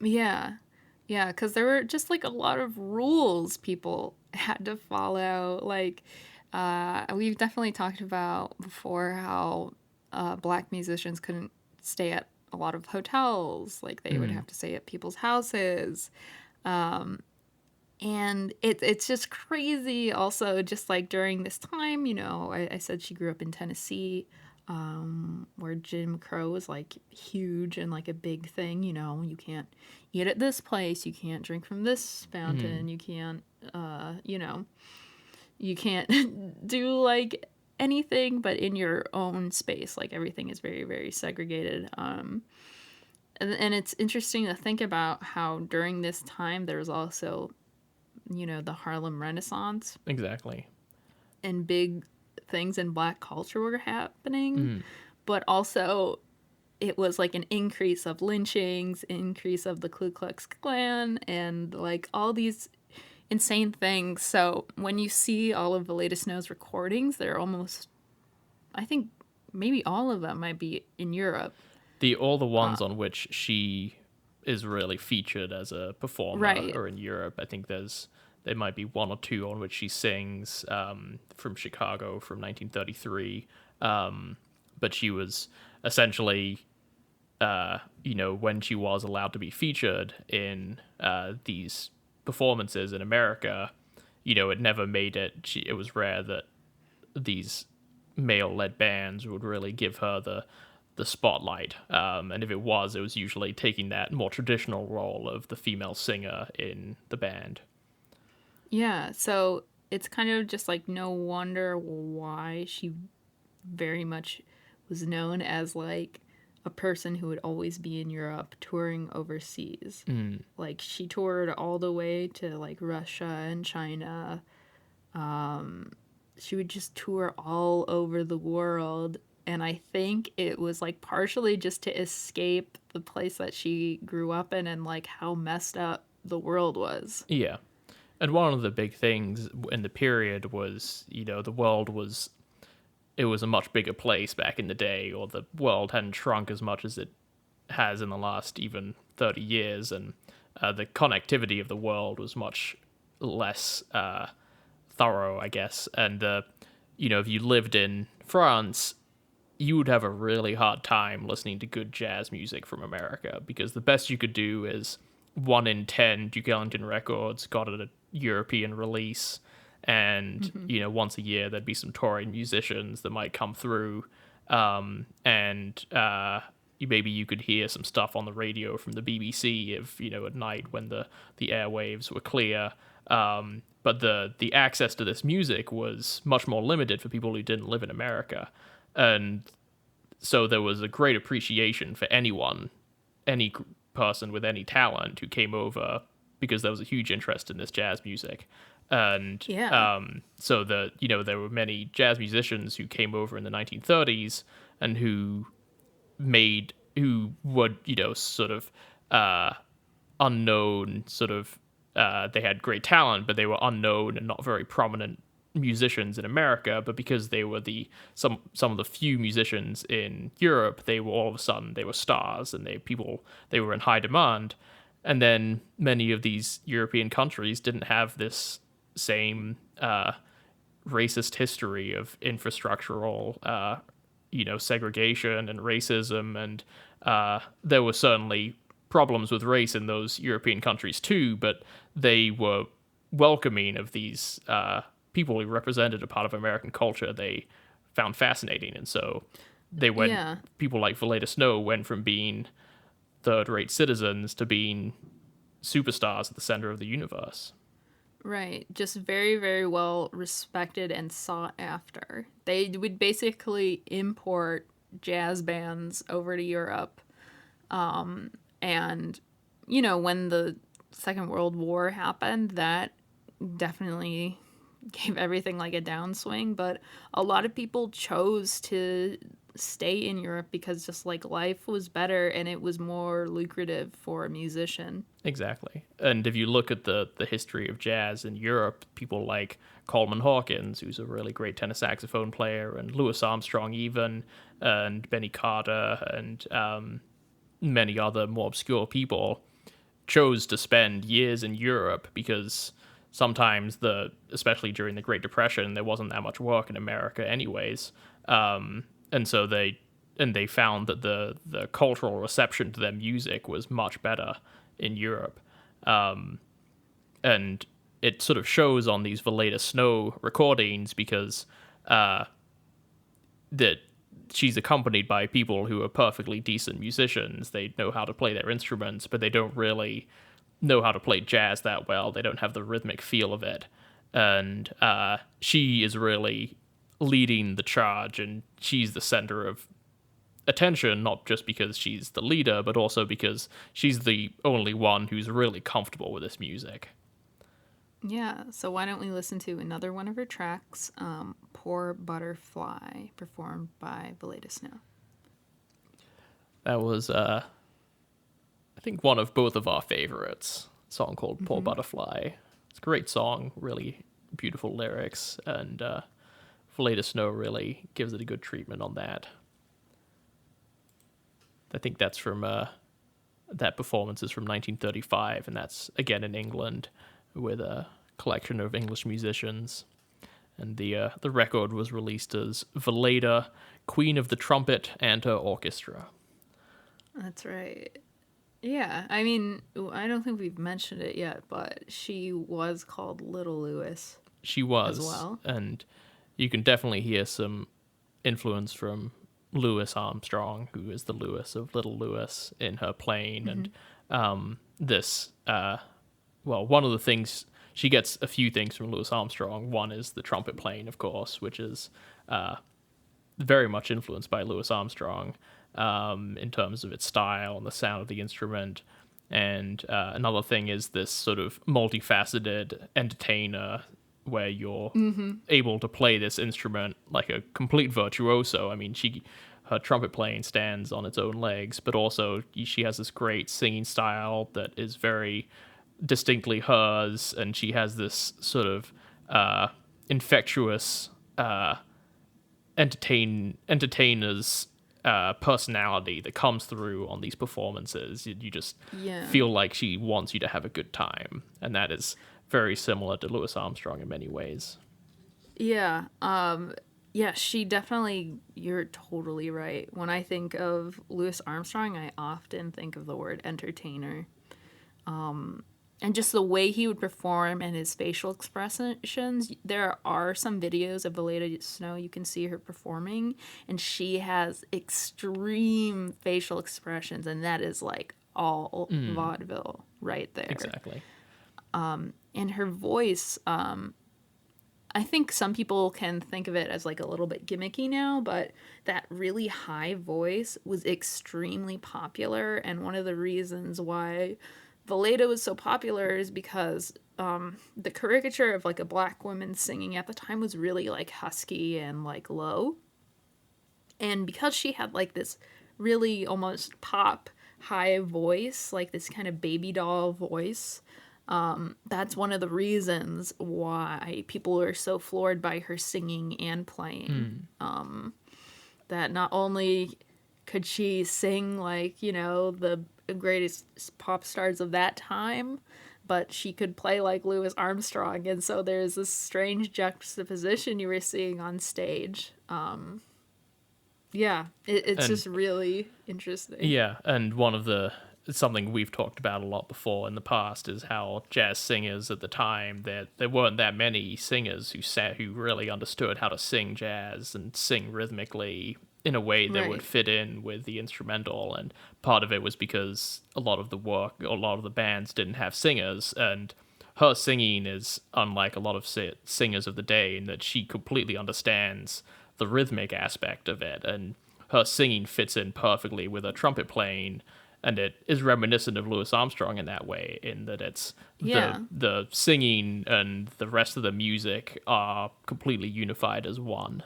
[SPEAKER 2] Yeah. Yeah, because there were just like a lot of rules people had to follow. Like, we've definitely talked about before how black musicians couldn't stay at a lot of hotels. Like, they would have to stay at people's houses. And it's just crazy. Also, just like during this time, I said she grew up in Tennessee, where Jim Crow was like huge and like a big thing. You can't eat at this place, you can't drink from this fountain, you can't, you can't do like anything but in your own space. Like everything is very, very segregated. And it's interesting to think about how during this time there was also, the Harlem Renaissance.
[SPEAKER 1] Exactly.
[SPEAKER 2] And big things in black culture were happening, but also it was like an increase of lynchings, increase of the Ku Klux Klan, and like all these insane things. So when you see all of Valaida Snow's recordings, they're almost, I think maybe all of them might be in Europe.
[SPEAKER 1] All the ones on which she is really featured as a performer are in Europe. I think there might be one or two on which she sings from Chicago from 1933. But she was essentially, when she was allowed to be featured in these performances in America, it never made it. It was rare that these male-led bands would really give her the spotlight. And if it was usually taking that more traditional role of the female singer in the band.
[SPEAKER 2] Yeah, so it's kind of just like no wonder why she very much was known as like a person who would always be in Europe touring overseas. Like she toured all the way to like Russia and China. She would just tour all over the world. And I think it was like partially just to escape the place that she grew up in and like how messed up the world was.
[SPEAKER 1] Yeah. And one of the big things in the period was, the world was, it was a much bigger place back in the day, or the world hadn't shrunk as much as it has in the last even 30 years. And the connectivity of the world was much less thorough, I guess. And, if you lived in France, you would have a really hard time listening to good jazz music from America, because the best you could do is 1 in 10 Duke Ellington records got a European release, and once a year there'd be some touring musicians that might come through, and maybe you could hear some stuff on the radio from the BBC if at night when the airwaves were clear. But the access to this music was much more limited for people who didn't live in America. And so there was a great appreciation for any person with any talent who came over, because there was a huge interest in this jazz music. And so there were many jazz musicians who came over in the 1930s and who were sort of unknown, sort of they had great talent, but they were unknown and not very prominent musicians in America. But because they were some of the few musicians in Europe, they were all of a sudden they were stars, and they were in high demand. And then many of these European countries didn't have this same racist history of infrastructural, segregation and racism, and there were certainly problems with race in those European countries too, but they were welcoming of these people who represented a part of American culture they found fascinating, and so people like Valaida Snow went from being third-rate citizens to being superstars at the center of the universe.
[SPEAKER 2] Right. Just very, very well respected and sought after. They would basically import jazz bands over to Europe. And, when the Second World War happened, that definitely gave everything like a downswing. But a lot of people chose to stay in Europe because just like life was better and it was more lucrative for a musician.
[SPEAKER 1] Exactly. And if you look at the history of jazz in Europe, people like Coleman Hawkins, who's a really great tenor saxophone player, and Louis Armstrong even, and Benny Carter, and many other more obscure people, chose to spend years in Europe because sometimes, especially during the Great Depression, there wasn't that much work in America anyways. And so they found that the cultural reception to their music was much better in Europe. And it sort of shows on these Valaida Snow recordings because that she's accompanied by people who are perfectly decent musicians. They know how to play their instruments, but they don't really know how to play jazz that well. They don't have the rhythmic feel of it. And she is really leading the charge, and she's the center of attention, not just because she's the leader, but also because she's the only one who's really comfortable with this music.
[SPEAKER 2] Yeah, so why don't we listen to another one of her tracks, Poor Butterfly, performed by Valaida Snow.
[SPEAKER 1] That was, I think, one of both of our favorites, a song called Poor Butterfly. It's a great song, really beautiful lyrics, and Valaida Snow really gives it a good treatment on that. I think that's from that performance is from 1935, and that's again in England with a collection of English musicians. And the record was released as Valaida, Queen of the Trumpet, and her Orchestra.
[SPEAKER 2] That's right. Yeah, I mean, I don't think we've mentioned it yet, but she was called Little Louis.
[SPEAKER 1] She was,
[SPEAKER 2] as well,
[SPEAKER 1] and you can definitely hear some influence from Louis Armstrong, who is the Louis of Little Louis, in her playing. And one of the things, she gets a few things from Louis Armstrong. One is the trumpet playing, of course, which is very much influenced by Louis Armstrong in terms of its style and the sound of the instrument. And another thing is this sort of multifaceted entertainer where you're able to play this instrument like a complete virtuoso. I mean, her trumpet playing stands on its own legs, but also she has this great singing style that is very distinctly hers, and she has this sort of infectious entertainer's personality that comes through on these performances. You just feel like she wants you to have a good time, and that is very similar to Louis Armstrong in many ways.
[SPEAKER 2] Yeah. She definitely, you're totally right. When I think of Louis Armstrong, I often think of the word entertainer. And just the way he would perform and his facial expressions. There are some videos of Valaida Snow, you can see her performing, and she has extreme facial expressions, and that is like all vaudeville right there.
[SPEAKER 1] Exactly.
[SPEAKER 2] And her voice, I think some people can think of it as like a little bit gimmicky now, but that really high voice was extremely popular. And one of the reasons why Valaida was so popular is because the caricature of like a black woman singing at the time was really like husky and like low. And because she had like this really almost pop high voice, like this kind of baby doll voice, that's one of the reasons why people are so floored by her singing and playing. That not only could she sing like, the greatest pop stars of that time, but she could play like Louis Armstrong, and so there's this strange juxtaposition you were seeing on stage. It's just really interesting.
[SPEAKER 1] Yeah, and something we've talked about a lot before in the past is how jazz singers at the time, there weren't that many singers who really understood how to sing jazz and sing rhythmically in a way that would fit in with the instrumental. And part of it was because a lot of the bands didn't have singers, and her singing is unlike a lot of singers of the day in that she completely understands the rhythmic aspect of it, and her singing fits in perfectly with her trumpet playing, and it is reminiscent of Louis Armstrong in that way, in that it's the singing and the rest of the music are completely unified as one.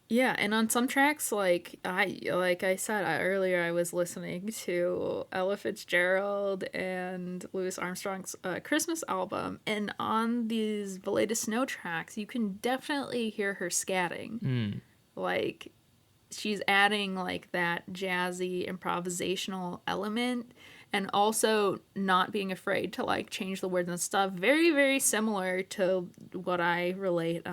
[SPEAKER 2] Yeah, and on some tracks, like I said earlier, I was listening to Ella Fitzgerald and Louis Armstrong's Christmas album, and on these Valaida Snow tracks, you can definitely hear her scatting. Like, she's adding like that jazzy improvisational element, and also not being afraid to like change the words and stuff. Very, very similar to what I relate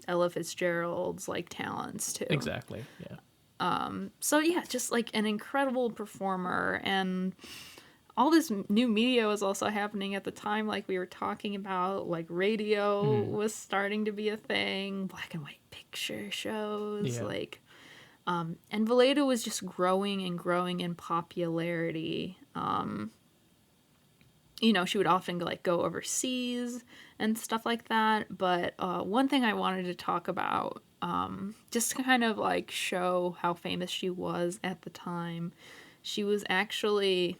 [SPEAKER 2] Ella Fitzgerald's like talents to.
[SPEAKER 1] Exactly. Yeah.
[SPEAKER 2] So yeah, just like an incredible performer, and all this new media was also happening at the time, like we were talking about. Like radio was starting to be a thing, black and white picture shows, and Valaida was just growing and growing in popularity. She would often go overseas and stuff like that. But one thing I wanted to talk about, just to kind of like show how famous she was at the time, she was actually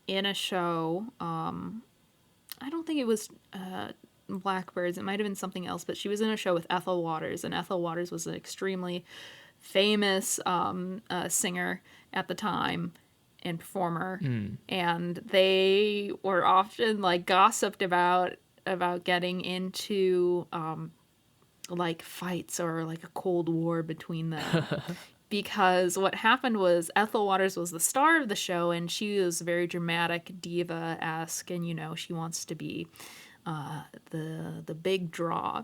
[SPEAKER 2] in a show. I don't think it was Blackbirds. It might have been something else, but she was in a show with Ethel Waters, and Ethel Waters was an extremely famous singer at the time and performer, and they were often like gossiped about getting into like fights or like a cold war between them. Because what happened was Ethel Waters was the star of the show, and she was very dramatic, diva-esque, and she wants to be the big draw.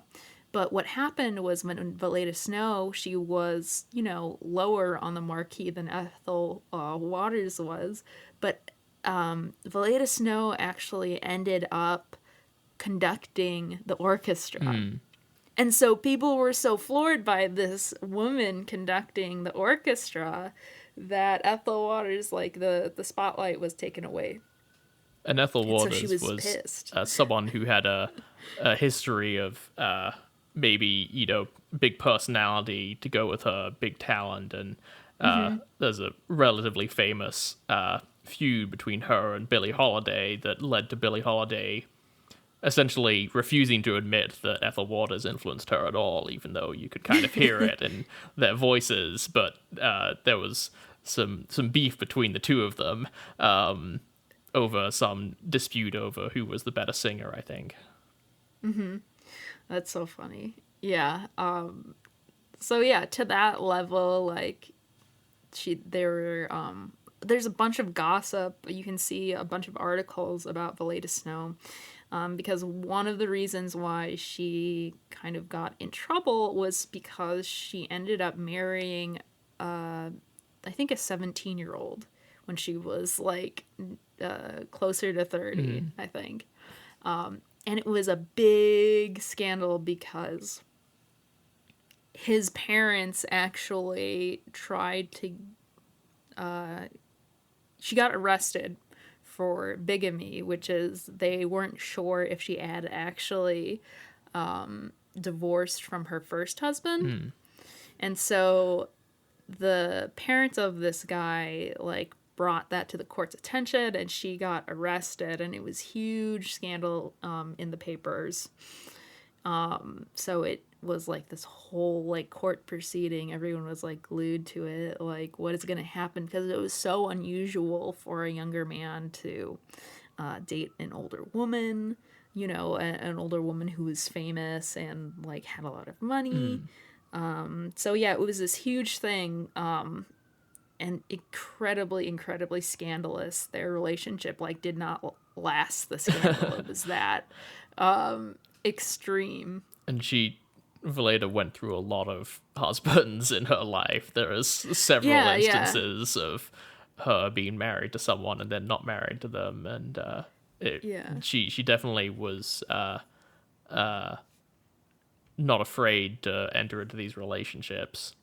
[SPEAKER 2] But what happened was when Valaida Snow, she was, lower on the marquee than Ethel Waters was. But Valaida Snow actually ended up conducting the orchestra. And so people were so floored by this woman conducting the orchestra that Ethel Waters, like, the spotlight was taken away.
[SPEAKER 1] And Ethel Waters
[SPEAKER 2] so was
[SPEAKER 1] someone who had a history of maybe, big personality to go with her big talent. And there's a relatively famous feud between her and Billie Holiday that led to Billie Holiday essentially refusing to admit that Ethel Waters influenced her at all, even though you could kind of hear it in their voices. But there was some beef between the two of them over some dispute over who was the better singer, I think.
[SPEAKER 2] That's so funny. Yeah. So yeah, to that level, like, there's a bunch of gossip. You can see a bunch of articles about Valaida Snow. Because one of the reasons why she kind of got in trouble was because she ended up marrying, I think, a 17-year-old when she was, like, closer to 30, I think. And it was a big scandal because his parents actually tried to... she got arrested for bigamy, which is they weren't sure if she had actually divorced from her first husband. And so the parents of this guy like brought that to the court's attention, and she got arrested, and it was huge scandal in the papers. So it was like this whole like court proceeding. Everyone was like glued to it, like what is going to happen, because it was so unusual for a younger man to date an older woman, an older woman who was famous and like had a lot of money. So yeah, it was this huge thing, and incredibly scandalous. Their relationship like did not last the scandal. It was that extreme.
[SPEAKER 1] And Valaida went through a lot of husbands in her life. There is several instances of her being married to someone and then not married to them, and she definitely was not afraid to enter into these relationships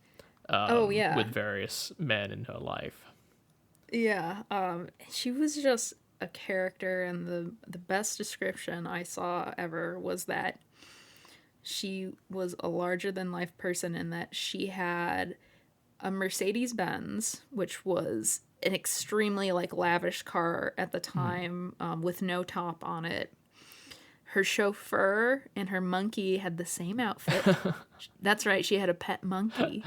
[SPEAKER 1] with various men in her life.
[SPEAKER 2] She was just a character, and the best description I saw ever was that she was a larger-than-life person, and that she had a Mercedes-Benz, which was an extremely, like, lavish car at the time, with no top on it. Her chauffeur and her monkey had the same outfit. That's right, she had a pet monkey.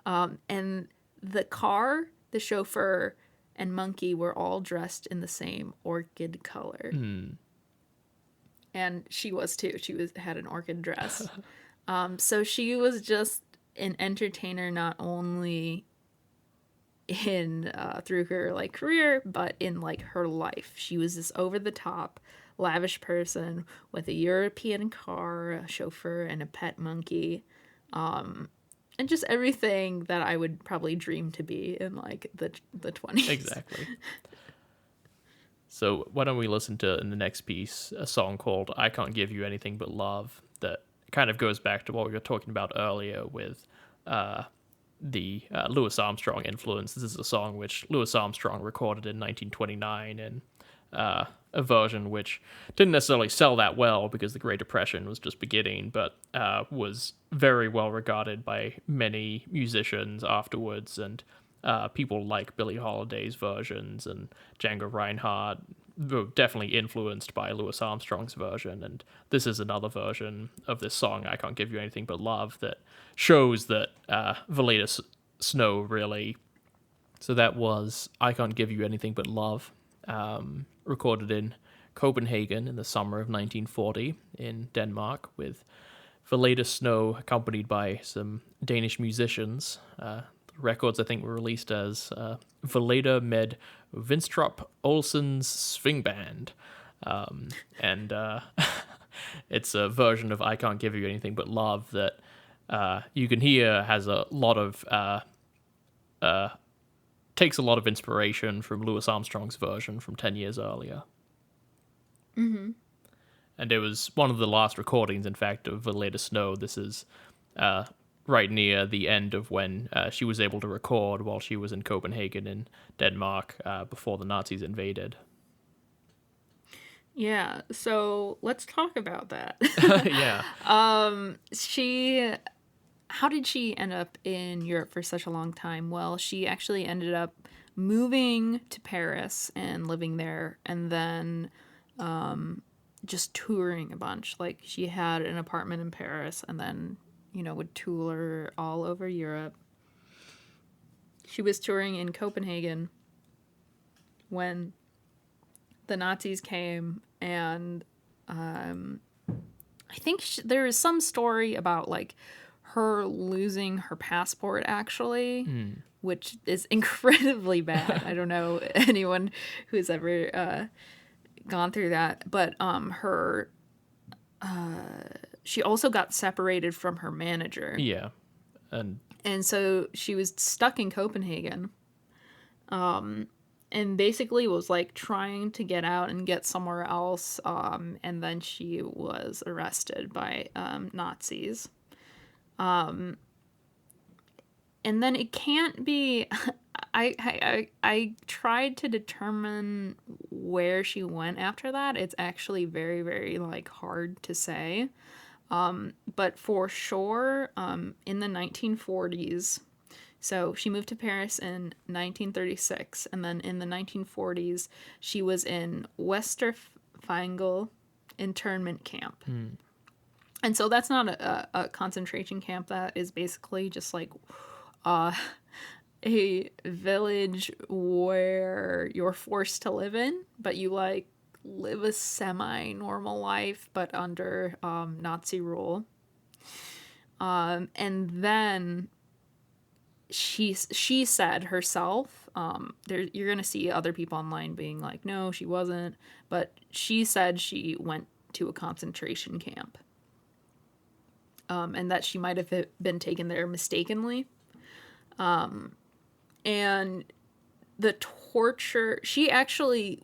[SPEAKER 2] And the car, the chauffeur, and monkey were all dressed in the same orchid color. And she was too. She had an orchid dress. So she was just an entertainer, not only in through her like career, but in like her life. She was this over the top, lavish person with a European car, a chauffeur, and a pet monkey, and just everything that I would probably dream to be in like the 20s.
[SPEAKER 1] Exactly. So why don't we listen to, in the next piece, a song called "I Can't Give You Anything But Love" that kind of goes back to what we were talking about earlier with the Louis Armstrong influence. This is a song which Louis Armstrong recorded in 1929 in a version which didn't necessarily sell that well because the Great Depression was just beginning, but was very well regarded by many musicians afterwards, and people like Billie Holiday's versions and Django Reinhardt were definitely influenced by Louis Armstrong's version, and this is another version of this song, "I Can't Give You Anything But Love," that shows that Valaida Snow really... So that was "I Can't Give You Anything But Love," recorded in Copenhagen in the summer of 1940 in Denmark, with Valaida Snow accompanied by some Danish musicians. Records, I think, were released as Valaida med Vinstrup Olsen's Swing Band. And it's a version of "I Can't Give You Anything But Love" that you can hear has a lot of... takes a lot of inspiration from Louis Armstrong's version from 10 years earlier.
[SPEAKER 2] Mm-hmm.
[SPEAKER 1] And it was one of the last recordings, in fact, of Valaida Snow. This is right near the end of when she was able to record while she was in Copenhagen in Denmark before the Nazis invaded.
[SPEAKER 2] Yeah, so let's talk about that.
[SPEAKER 1] Yeah.
[SPEAKER 2] How did she end up in Europe for such a long time? Well, she actually ended up moving to Paris and living there, and then just touring a bunch. Like, she had an apartment in Paris and then, would tour all over Europe. She was touring in Copenhagen when the Nazis came, and I think there is some story about, like, her losing her passport, actually, which is incredibly bad. I don't know anyone who's ever gone through that, but she also got separated from her manager.
[SPEAKER 1] Yeah.
[SPEAKER 2] And so she was stuck in Copenhagen, and basically was, like, trying to get out and get somewhere else, and then she was arrested by Nazis. And then it can't be... I tried to determine where she went after that. It's actually very, very, like, hard to say. But for sure, in the 1940s, so she moved to Paris in 1936, and then in the 1940s, she was in Westerfingel internment camp. And so that's not a concentration camp. That is basically just like a village where you're forced to live in, but you, like, live a semi-normal life, but under Nazi rule. And then she said herself, you're going to see other people online being like, no, she wasn't. But she said she went to a concentration camp. And that she might have been taken there mistakenly. And the torture, she actually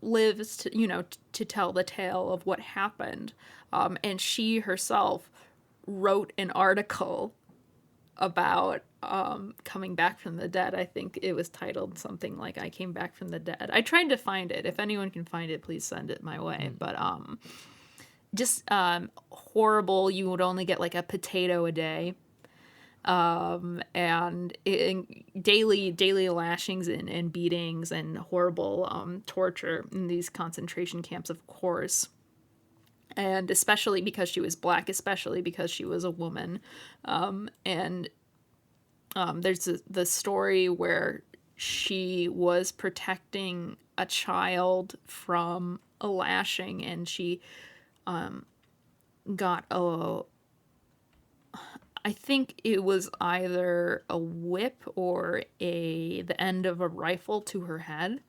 [SPEAKER 2] lives to tell the tale of what happened. And she herself wrote an article about coming back from the dead. I think it was titled something like I Came Back from the Dead. I tried to find it. If anyone can find it, please send it my way. But just horrible. You would only get like a potato a day. And daily lashings and beatings and horrible torture in these concentration camps, of course. And especially because she was black, especially because she was a woman. And there's the story where she was protecting a child from a lashing, and she got I think it was either a whip or the end of a rifle to her head,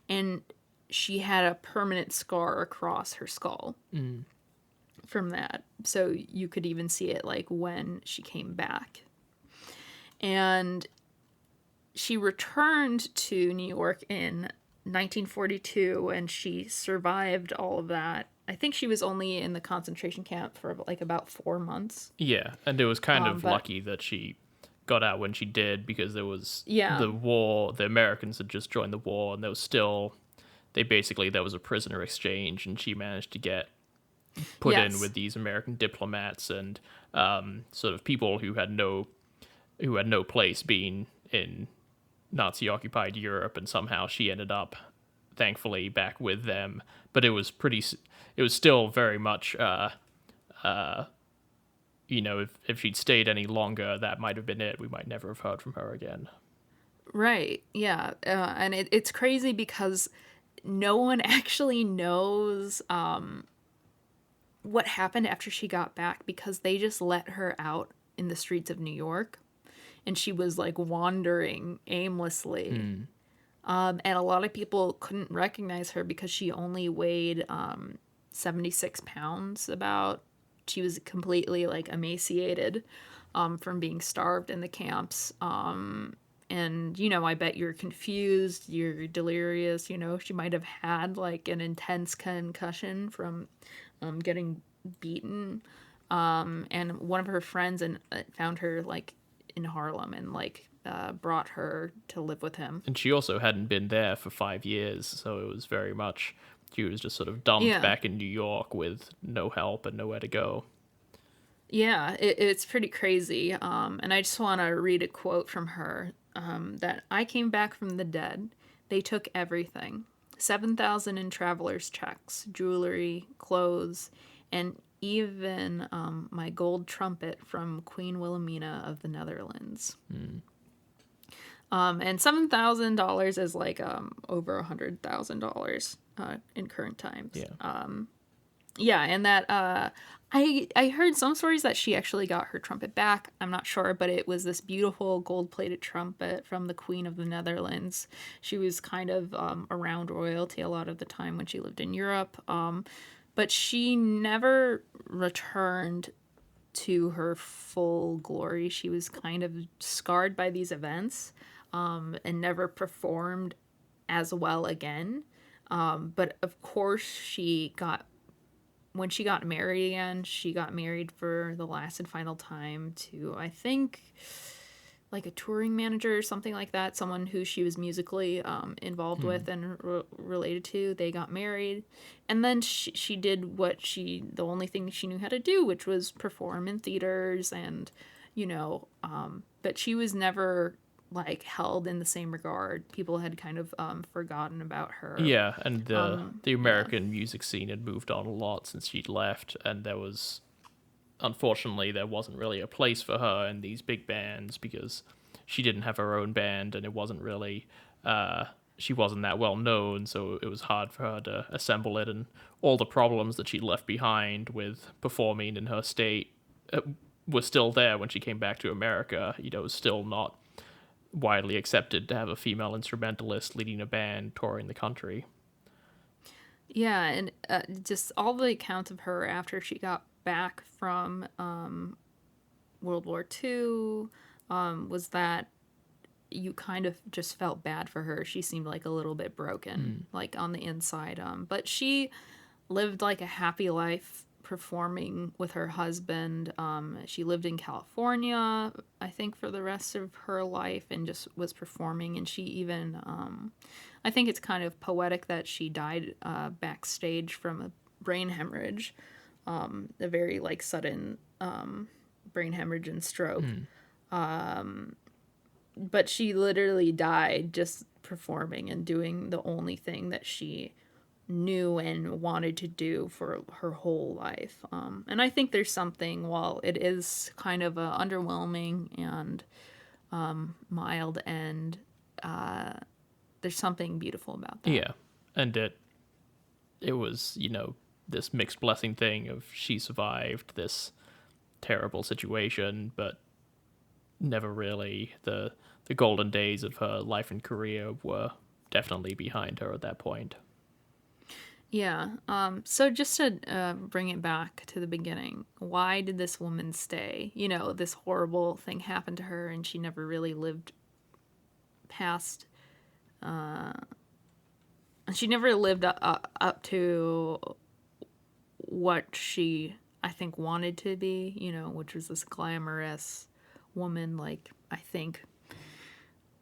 [SPEAKER 2] and she had a permanent scar across her skull from that. So you could even see it like when she came back. And she returned to New York in 1942, and she survived all of that. I think she was only in the concentration camp for like about 4 months.
[SPEAKER 1] Yeah, and it was kind of lucky that she got out when she did, because there was the war. The Americans had just joined the war, and there was a prisoner exchange, and she managed to get put in with these American diplomats and sort of people who had no place being in Nazi-occupied Europe, and somehow she ended up, thankfully, back with them. But it was still very much, if she'd stayed any longer, that might have been it. We might never have heard from her again.
[SPEAKER 2] Right, yeah. And it's crazy because no one actually knows what happened after she got back, because they just let her out in the streets of New York, and she was like wandering aimlessly. And a lot of people couldn't recognize her because she only weighed 76 pounds about. She was completely like emaciated from being starved in the camps. And, I bet you're confused, you're delirious, she might have had like an intense concussion from getting beaten. And one of her friends found her like in Harlem and like brought her to live with him.
[SPEAKER 1] And she also hadn't been there for 5 years, so it was very much, she was just sort of dumped back in New York with no help and nowhere to go.
[SPEAKER 2] Yeah, it's pretty crazy. And I just want to read a quote from her, that I came back from the dead. They took everything. 7,000 in traveler's checks, jewelry, clothes, and even my gold trumpet from Queen Wilhelmina of the Netherlands. And $7,000 is like over $100,000 in current times. Yeah, and that I heard some stories that she actually got her trumpet back. I'm not sure, but it was this beautiful gold-plated trumpet from the Queen of the Netherlands. She was kind of around royalty a lot of the time when she lived in Europe, but she never returned to her full glory. She was kind of scarred by these events, and never performed as well again. But of course, when she got married again, she got married for the last and final time to, I think, like a touring manager or something like that, someone who she was musically involved with and related to. They got married, and then she did the only thing she knew how to do, which was perform in theaters, and but she was never like held in the same regard. People had kind of forgotten about her.
[SPEAKER 1] Yeah, and the American music scene had moved on a lot since she'd left, and unfortunately there wasn't really a place for her in these big bands, because she didn't have her own band, and it wasn't really she wasn't that well known, so it was hard for her to assemble it, and all the problems that she'd left behind with performing in her state were still there when she came back to America. It was still not widely accepted to have a female instrumentalist leading a band touring the country.
[SPEAKER 2] Yeah, and just all the accounts of her after she got back from World War II was that you kind of just felt bad for her. She seemed like a little bit broken, like on the inside. But she lived like a happy life performing with her husband. She lived in California, I think, for the rest of her life and just was performing. And she even, I think it's kind of poetic that she died backstage from a brain hemorrhage, a very like sudden brain hemorrhage and stroke. But she literally died just performing and doing the only thing that she knew and wanted to do for her whole life. And I think there's something, while it is kind of a underwhelming and mild end, there's something beautiful about that.
[SPEAKER 1] Yeah, and it was, this mixed blessing thing of she survived this terrible situation, but never really the golden days of her life and career were definitely behind her at that point.
[SPEAKER 2] Yeah. So just to bring it back to the beginning, why did this woman stay? This horrible thing happened to her and she never really lived past... she never lived up to what she, I think, wanted to be, which was this glamorous woman. Like, I think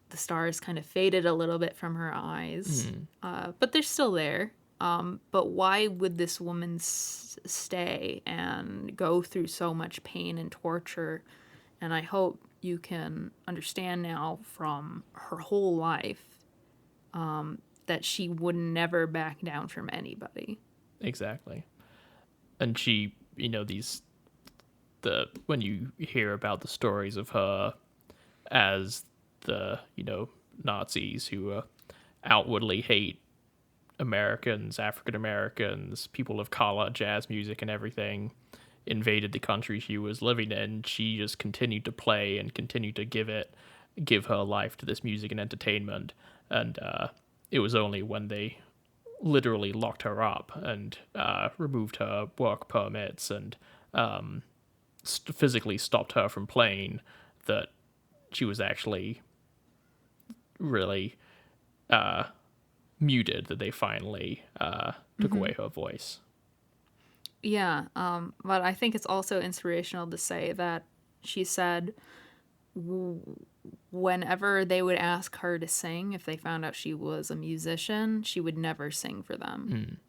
[SPEAKER 2] the stars kind of faded a little bit from her eyes, but they're still there. But why would this woman stay and go through so much pain and torture? And I hope you can understand now from her whole life that she would never back down from anybody.
[SPEAKER 1] Exactly. And she, when you hear about the stories of her as the, Nazis who outwardly hate Americans, African Americans, people of color, jazz music and everything, invaded the country she was living in, she just continued to play and continued to give her life to this music and entertainment. And it was only when they literally locked her up and removed her work permits and physically stopped her from playing that she was actually really muted, that they finally took away her voice.
[SPEAKER 2] Yeah, but I think it's also inspirational to say that she said whenever they would ask her to sing, if they found out she was a musician, she would never sing for them.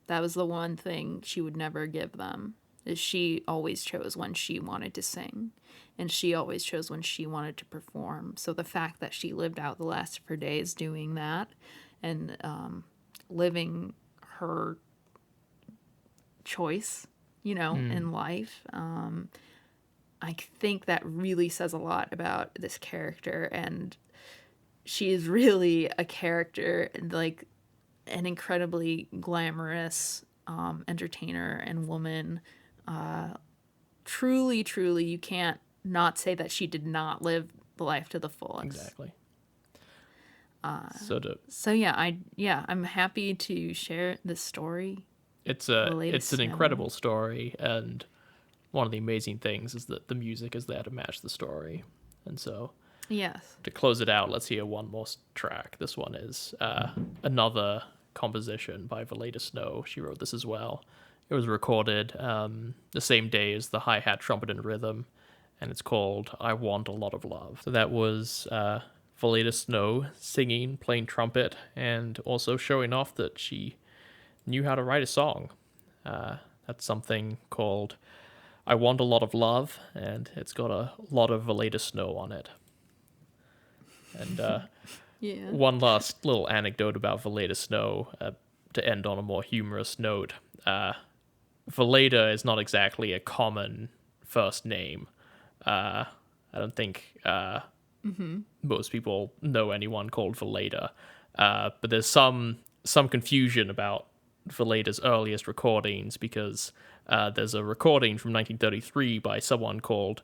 [SPEAKER 2] That was the one thing she would never give them, is she always chose when she wanted to sing, and she always chose when she wanted to perform. So the fact that she lived out the last of her days doing that and living her choice, in life, I think that really says a lot about this character. And she is really a character, like an incredibly glamorous entertainer and woman. Truly, truly, you can't not say that she did not live the life to the fullest.
[SPEAKER 1] Exactly.
[SPEAKER 2] I'm happy to share this story.
[SPEAKER 1] It's an incredible story, and one of the amazing things is that the music is there to match the story. And so,
[SPEAKER 2] yes,
[SPEAKER 1] to close it out, let's hear one more track. This one is another composition by Valaida Snow. She wrote this as well. It was recorded the same day as the hi-hat, trumpet, and rhythm, and it's called I Want a Lot of Love. So that was Valaida Snow singing, playing trumpet, and also showing off that she knew how to write a song. That's something called I Want a Lot of Love, and it's got a lot of Valaida Snow on it. And one last little anecdote about Valaida Snow to end on a more humorous note. Valaida is not exactly a common first name. I don't think most people know anyone called Valaida, but there's some confusion about Valaida's earliest recordings, because there's a recording from 1933 by someone called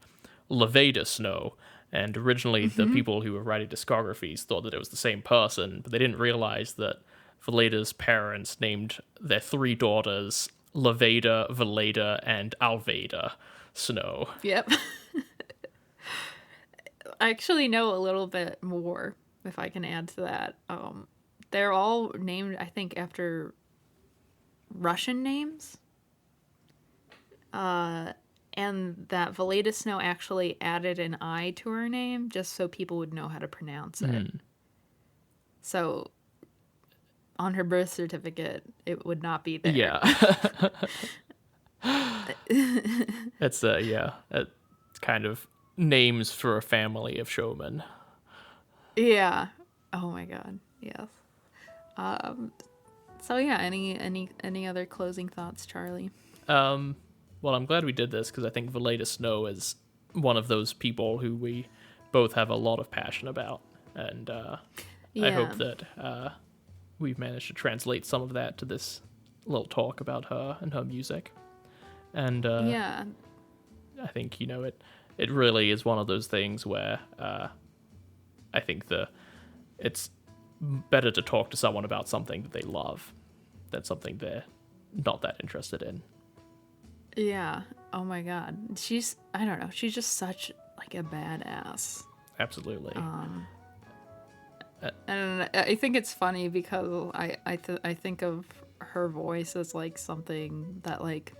[SPEAKER 1] Valaida Snow, And originally, the people who were writing discographies thought that it was the same person, but they didn't realize that Valaida's parents named their 3 daughters Laveda, Valaida, and Alvaida Snow.
[SPEAKER 2] Yep. I actually know a little bit more, if I can add to that. They're all named, I think, after Russian names. And that Valaida Snow actually added an I to her name just so people would know how to pronounce it. So on her birth certificate, it would not be there.
[SPEAKER 1] Yeah. It's kind of names for a family of showmen.
[SPEAKER 2] Yeah. Oh my god. Yes. So yeah, any other closing thoughts, Charlie?
[SPEAKER 1] Well, I'm glad we did this because I think Valaida Snow is one of those people who we both have a lot of passion about, and I hope that we've managed to translate some of that to this little talk about her and her music. And
[SPEAKER 2] yeah,
[SPEAKER 1] I think it really is one of those things where I think it's better to talk to someone about something that they love than something they're not that interested in.
[SPEAKER 2] Yeah. Oh my god. I don't know. She's just such like a badass.
[SPEAKER 1] Absolutely.
[SPEAKER 2] And I think it's funny because I think of her voice as like something that like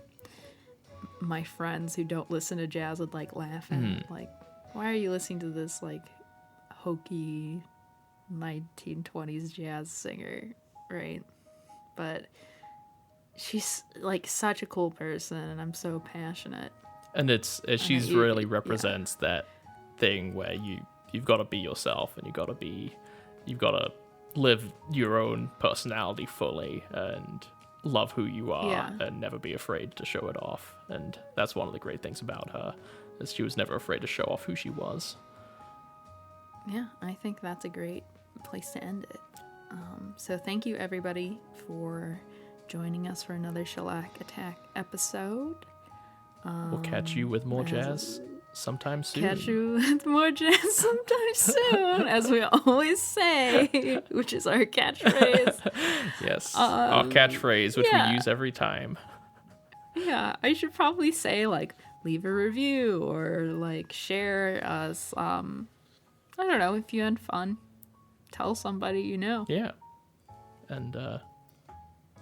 [SPEAKER 2] my friends who don't listen to jazz would like laugh at. Like, why are you listening to this like hokey 1920s jazz singer, right? But she's like such a cool person, and I'm so passionate.
[SPEAKER 1] And she's really represents that thing where you've got to be yourself, and you've got to live your own personality fully and love who you are and never be afraid to show it off. And that's one of the great things about her, is she was never afraid to show off who she was.
[SPEAKER 2] Yeah, I think that's a great place to end it. So thank you everybody for joining us for another Shellac Attack episode.
[SPEAKER 1] We'll catch you with more jazz sometime soon.
[SPEAKER 2] Catch you with more jazz sometime soon, as we always say, which is our catchphrase.
[SPEAKER 1] Yes, our catchphrase, which we use every time.
[SPEAKER 2] Yeah, I should probably say, like, leave a review or, like, share us. I don't know, if you had fun, tell somebody you know.
[SPEAKER 1] Yeah. And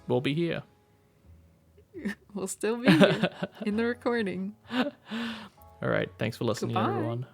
[SPEAKER 1] we'll be here.
[SPEAKER 2] We'll still be here in the recording.
[SPEAKER 1] All right. Thanks for listening, everyone.